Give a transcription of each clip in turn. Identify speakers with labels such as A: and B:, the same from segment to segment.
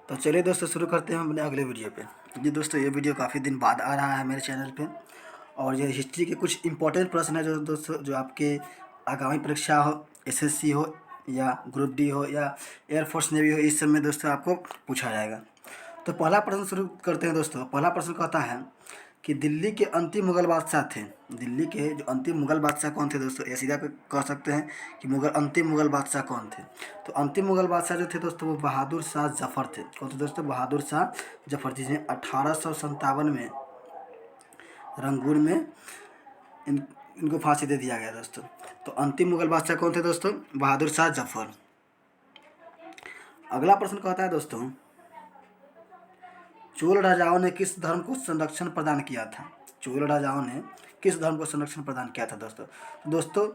A: तो चलिए दोस्तों शुरू करते हैं अपने अगले वीडियो पे। जी दोस्तों, ये वीडियो काफ़ी दिन बाद आ रहा है मेरे चैनल पे और ये हिस्ट्री के कुछ इंपॉर्टेंट प्रश्न है जो दोस्तों जो आपके आगामी परीक्षा हो, एसएससी हो या ग्रुप डी हो या एयरफोर्स नेवी हो, इस सब में दोस्तों आपको पूछा जाएगा। तो पहला प्रश्न शुरू करते हैं दोस्तों। पहला प्रश्न कहता है कि दिल्ली के अंतिम मुगल बादशाह थे। दिल्ली के जो अंतिम मुगल बादशाह कौन थे दोस्तों? ये सीधा कह सकते हैं कि अंतिम मुगल बादशाह कौन थे। तो अंतिम मुगल बादशाह जो थे दोस्तों वो बहादुर शाह जफ़र थे। कौन थे दोस्तों? बहादुर शाह जफ़र, जिन्हें 1857 में रंगून में इनको फांसी दे दिया गया दोस्तों। तो अंतिम मुगल बादशाह कौन थे दोस्तों? बहादुर शाह जफ़र। अगला प्रश्न कहता है दोस्तों, चोल राजाओं ने किस धर्म को संरक्षण प्रदान किया था? चोल राजाओं ने किस धर्म को संरक्षण प्रदान किया था दोस्तों? दोस्तों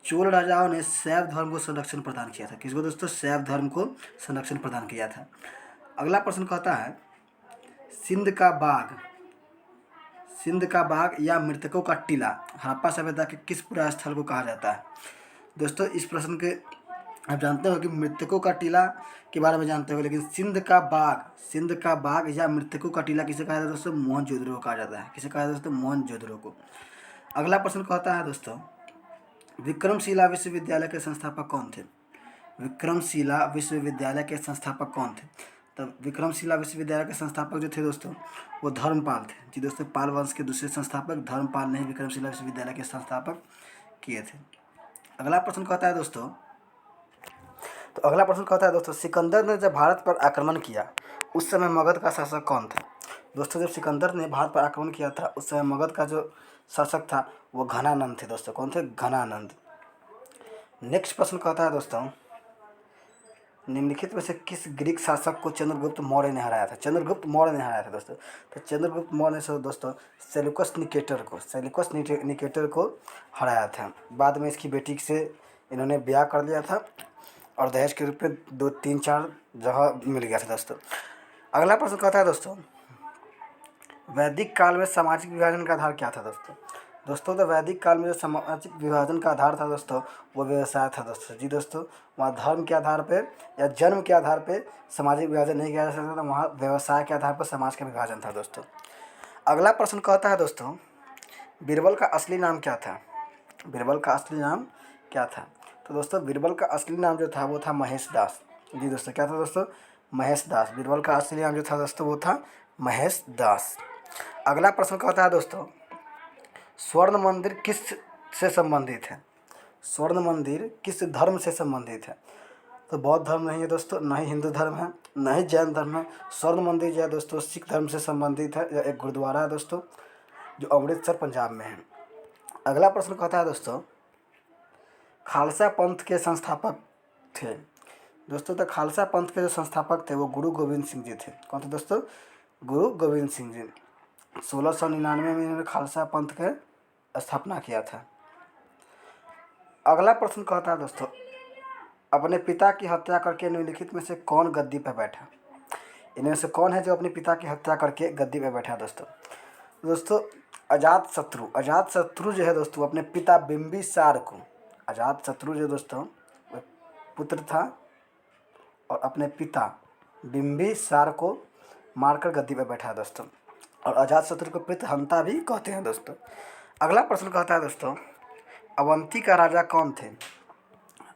A: चोल राजाओं ने शैव धर्म को संरक्षण प्रदान किया था। किसको दोस्तों? शैव धर्म को संरक्षण प्रदान किया था। अगला प्रश्न कहता है, सिंध का बाग सिंध का बाग या मृतकों का टीला हड़प्पा सभ्यता के किस पुरा स्थल को कहा जाता है? दोस्तों इस प्रश्न के आप जानते हो कि मृतकों का टीला के बारे में जानते हो, लेकिन सिंध का बाग या मृतकों का टीला किसे कहा जाता है दोस्तों? मोहनजोदड़ो को कहा जाता है। किसे कहा जाता है दोस्तों? मोहनजोदड़ो को। अगला प्रश्न कहता है दोस्तों, विक्रमशिला विश्वविद्यालय के संस्थापक कौन थे? विक्रमशिला विश्वविद्यालय के संस्थापक कौन थे? तब विक्रमशिला विश्वविद्यालय के संस्थापक जो थे दोस्तों वो धर्मपाल थे। जी दोस्तों, पाल वंश के दूसरे संस्थापक धर्मपाल ने विक्रमशिला विश्वविद्यालय के संस्थापक किए थे। अगला प्रश्न कहता है दोस्तों, सिकंदर ने जब भारत पर आक्रमण किया उस समय मगध का शासक कौन था? दोस्तों जब सिकंदर ने भारत पर आक्रमण किया था उस समय मगध का जो शासक था वो घनानंद थे दोस्तों। कौन थे? घनानंद। नेक्स्ट प्रश्न कहता है दोस्तों, निम्नलिखित में से किस ग्रीक शासक को चंद्रगुप्त मौर्य ने हराया था? चंद्रगुप्त मौर्य ने हराया था दोस्तों। तो चंद्रगुप्त मौर्य ने दोस्तों सेल्यूकस निकेटर को हराया था। बाद में इसकी बेटी से इन्होंने ब्याह कर लिया था और दहेज के रूप में 2-3-4 जगह मिल गया था दोस्तों। अगला प्रश्न कहता है दोस्तों, वैदिक काल में सामाजिक विभाजन का आधार क्या था दोस्तों? दोस्तों तो वैदिक काल में जो सामाजिक विभाजन का आधार था दोस्तों वो व्यवसाय था दोस्तों। जी दोस्तों, वहाँ धर्म के आधार पर या जन्म के आधार पर सामाजिक विभाजन नहीं किया जा सकता था, वहाँ व्यवसाय के आधार पर समाज का विभाजन था दोस्तों। अगला प्रश्न कहता है दोस्तों, बीरबल का असली नाम क्या था? बीरबल का असली नाम क्या था? तो दोस्तों बीरबल का असली नाम जो था वो था महेश दास। जी दोस्तों, क्या था दोस्तों? महेश दास। बीरबल का असली नाम जो था दोस्तों वो था महेश दास। अगला प्रश्न कहता है दोस्तों, स्वर्ण मंदिर किस से संबंधित है? स्वर्ण मंदिर किस धर्म से संबंधित है? तो बौद्ध धर्म नहीं है दोस्तों, न ही हिंदू धर्म है, न ही जैन धर्म है। स्वर्ण मंदिर जो है दोस्तों सिख धर्म से संबंधित है। यह एक गुरुद्वारा है दोस्तों जो अमृतसर पंजाब में है। अगला प्रश्न कहता है दोस्तों, खालसा पंथ के संस्थापक थे। दोस्तों तो खालसा पंथ के जो संस्थापक थे वो गुरु गोविंद सिंह जी थे। कौन थे दोस्तों? गुरु गोविंद सिंह जी। 1699 में इन्होंने खालसा पंथ के स्थापना किया था। अगला प्रश्न कहता है दोस्तों, अपने पिता की हत्या करके निम्नलिखित में से कौन गद्दी पर बैठा? इनमें से कौन है जो अपने पिता की हत्या करके गद्दी पर बैठा दोस्तों? दोस्तों अजातशत्रु जो है दोस्तों अपने पिता बिंबिसार को, अजातशत्रु जो दोस्तों पुत्र था और अपने पिता बिंबिसार को मारकर गद्दी पर बैठा दोस्तों, और अजातशत्रु को पितहंता भी कहते हैं दोस्तों। अगला प्रश्न कहता है दोस्तों, अवंती का राजा कौन थे?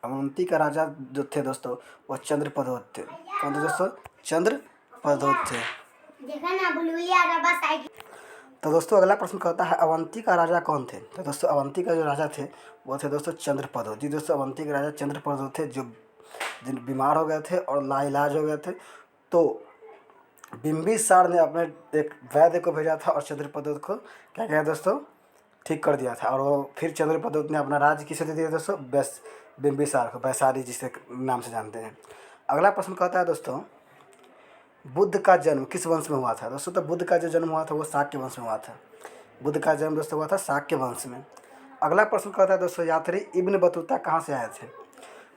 A: अवंती का राजा जो थे दोस्तों वो चंद्रप्रद्योत थे। कौन थे दोस्तों? चंद्रप्रद्योत थे। देखा ना बस। तो दोस्तों अगला प्रश्न कहता है, अवंती का राजा कौन थे? तो दोस्तों अवंती का जो राजा थे वो थे दोस्तों चंद्रप्रद्योत। जी दोस्तों, अवंती के राजा चंद्रप्रद्योत थे जो जिन बीमार हो गए थे और लाइलाज हो गए थे। तो बिंबिसार ने अपने एक वैद्य को भेजा था और चंद्रप्रद्योत को क्या किया दोस्तों? ठीक कर दिया था। और वो फिर चंद्रप्रद्योत ने अपना राज्य किसे दे दिया दोस्तों? बिंबिसार को, वैशाली जिसे नाम से जानते हैं। अगला प्रश्न कहता है दोस्तों, बुद्ध का जन्म किस वंश में हुआ था? दोस्तों तो बुद्ध का जो जन्म हुआ था वो शाक्य वंश में हुआ था। बुद्ध का जन्म दोस्तों हुआ था शाक्य वंश में। अगला प्रश्न कहता है दोस्तों, यात्री इब्न बतूता कहाँ से आए थे?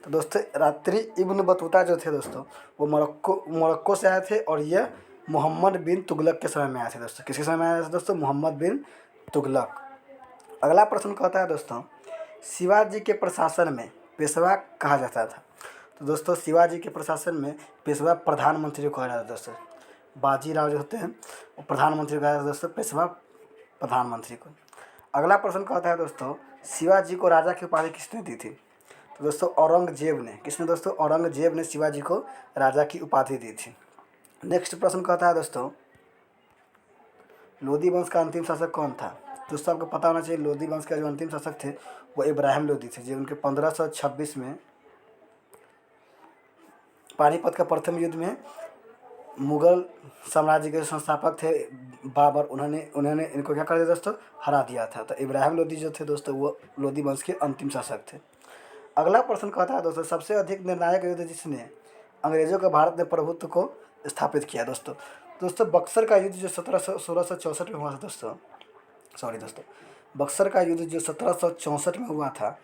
A: तो दोस्तों यात्री इब्न बतूता जो थे दोस्तों वो मोरक्को से आए थे और ये मोहम्मद बिन तुगलक के समय में आए थे दोस्तों। किसके समय में आए थे दोस्तों? मोहम्मद बिन तुगलक। अगला प्रश्न कहता है दोस्तों, शिवाजी के प्रशासन में पेशवा कहा जाता था। तो दोस्तों शिवाजी के प्रशासन में पेशवा प्रधानमंत्री को कहा जाता है दोस्तों। बाजीराव जो होते हैं वो प्रधानमंत्री को कहा जाता है दोस्तों, पेशवा प्रधानमंत्री को। अगला प्रश्न कहता है दोस्तों, शिवाजी को राजा की उपाधि किसने दी थी? तो दोस्तों औरंगजेब ने। किसने दोस्तों? औरंगजेब ने शिवाजी को राजा की उपाधि दी थी। नेक्स्ट प्रश्न कहता है दोस्तों, लोधी वंश का अंतिम शासक कौन था? दोस्तों आपको पता होना चाहिए लोधी वंश का जो अंतिम शासक थे वो इब्राहिम लोधी थे, जो उनके 1526 में पानीपत का प्रथम युद्ध में मुगल साम्राज्य के संस्थापक थे बाबर, उन्होंने इनको क्या कर दिया दोस्तों? हरा दिया था। तो इब्राहिम लोधी जो थे दोस्तों वो लोधी वंश के अंतिम शासक थे। अगला प्रश्न कहता है दोस्तों, सबसे अधिक निर्णायक युद्ध जिसने अंग्रेजों के भारत में प्रभुत्व को स्थापित किया? दोस्तों बक्सर का युद्ध जो 1664 में हुआ था दोस्तों, बक्सर का युद्ध जो 1764 में हुआ था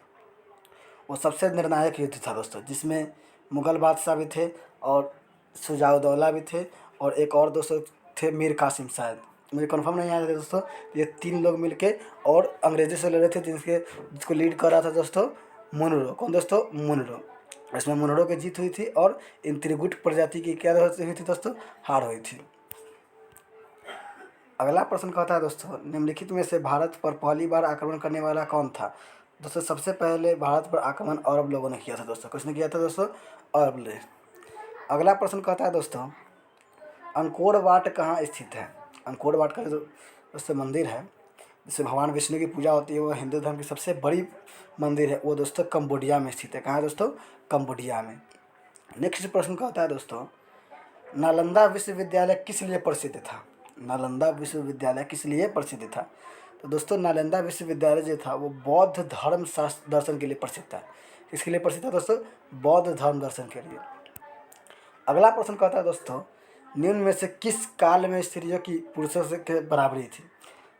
A: वो सबसे निर्णायक युद्ध था दोस्तों, जिसमें मुगल बादशाह भी थे और शुजाउद्दौला भी थे और एक और दोस्तों थे मीर कासिम, शायद मुझे कंफर्म नहीं आया था दोस्तों। ये 3 लोग मिलके और अंग्रेजों से लड़े थे, जिसको लीड कर रहा था दोस्तों मुनरो। कौन दोस्तों? मुनरो। इसमें मुनरो की जीत हुई थी और इन त्रिगुट प्रजाति की क्या हुई थी दोस्तों? हार हुई थी। अगला प्रश्न कहता है दोस्तों, निम्नलिखित में से भारत पर पहली बार आक्रमण करने वाला कौन था? दोस्तों सबसे पहले भारत पर आक्रमण अरब लोगों ने किया था दोस्तों। किसने किया था दोस्तों? अरब ने। अगला प्रश्न कहता है दोस्तों, अंकोर वाट कहाँ स्थित है? अंकोर वाट का जो दोस्तों मंदिर है जिससे भगवान विष्णु की पूजा होती है, वो हिंदू धर्म की सबसे बड़ी मंदिर है, वो दोस्तों कंबोडिया में स्थित है। कहाँ है दोस्तों? कंबोडिया में। नेक्स्ट प्रश्न कहता है दोस्तों, नालंदा विश्वविद्यालय किस लिए प्रसिद्ध था? नालंदा विश्वविद्यालय किस लिए प्रसिद्ध था? तो दोस्तों नालंदा विश्वविद्यालय जो था वो बौद्ध धर्म शास्त्र दर्शन के लिए प्रसिद्ध था। किसके लिए प्रसिद्ध था दोस्तों? बौद्ध धर्म दर्शन के लिए। अगला प्रश्न कहता है दोस्तों, निम्न में से किस काल में स्त्रियों की पुरुषों से के बराबरी थी?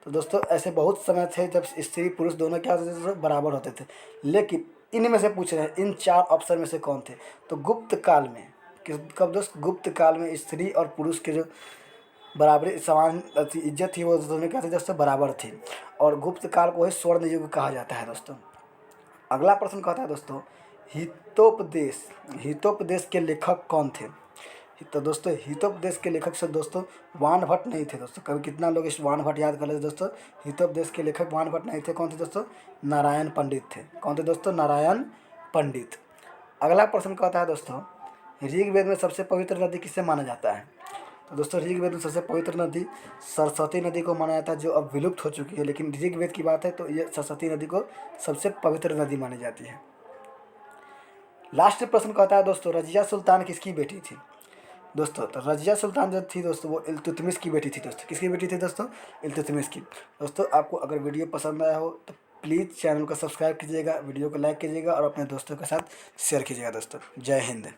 A: तो दोस्तों ऐसे बहुत समय थे जब स्त्री पुरुष दोनों क्या होते थे? बराबर होते थे। लेकिन इनमें से पूछ रहे हैं इन 4 ऑप्शन में से कौन थे? तो गुप्त काल में। कब दोस्त? गुप्त काल में स्त्री और पुरुष के जो बराबरी समान इज्जत थी वो दोनों क्या थे दोस्तों? बराबर थी। और गुप्त काल को ही स्वर्ण युग कहा जाता है दोस्तों। अगला प्रश्न कहता है दोस्तों, हितोपदेश के लेखक कौन थे? तो दोस्तों हितोपदेश के लेखक से दोस्तों वान भट्ट नहीं थे दोस्तों। कभी कितना लोग इस वान भट्ट याद कर लेते दोस्तों? हितोपदेश के लेखक वान भट्ट नहीं थे। कौन थे दोस्तों? नारायण पंडित थे। कौन थे दोस्तों? नारायण पंडित। अगला प्रश्न कहता है दोस्तों, ऋग्वेद में सबसे पवित्र नदी किसे माना जाता है? तो दोस्तों ऋग्वेद में सबसे पवित्र नदी सरस्वती नदी को माना जाता है, जो अब विलुप्त हो चुकी है, लेकिन ऋग्वेद की बात है तो ये सरस्वती नदी को सबसे पवित्र नदी मानी जाती है। लास्ट प्रश्न कहता है दोस्तों, रजिया सुल्तान किसकी बेटी थी? दोस्तों तो रजिया सुल्तान जो थी दोस्तों वो इल्तुतमिश की बेटी थी दोस्तों। किसकी बेटी थी दोस्तों? इल्तुतमिश की। दोस्तों आपको अगर वीडियो पसंद आया हो तो प्लीज़ चैनल को सब्सक्राइब कीजिएगा, वीडियो को लाइक कीजिएगा और अपने दोस्तों के साथ शेयर कीजिएगा दोस्तों। जय हिंद।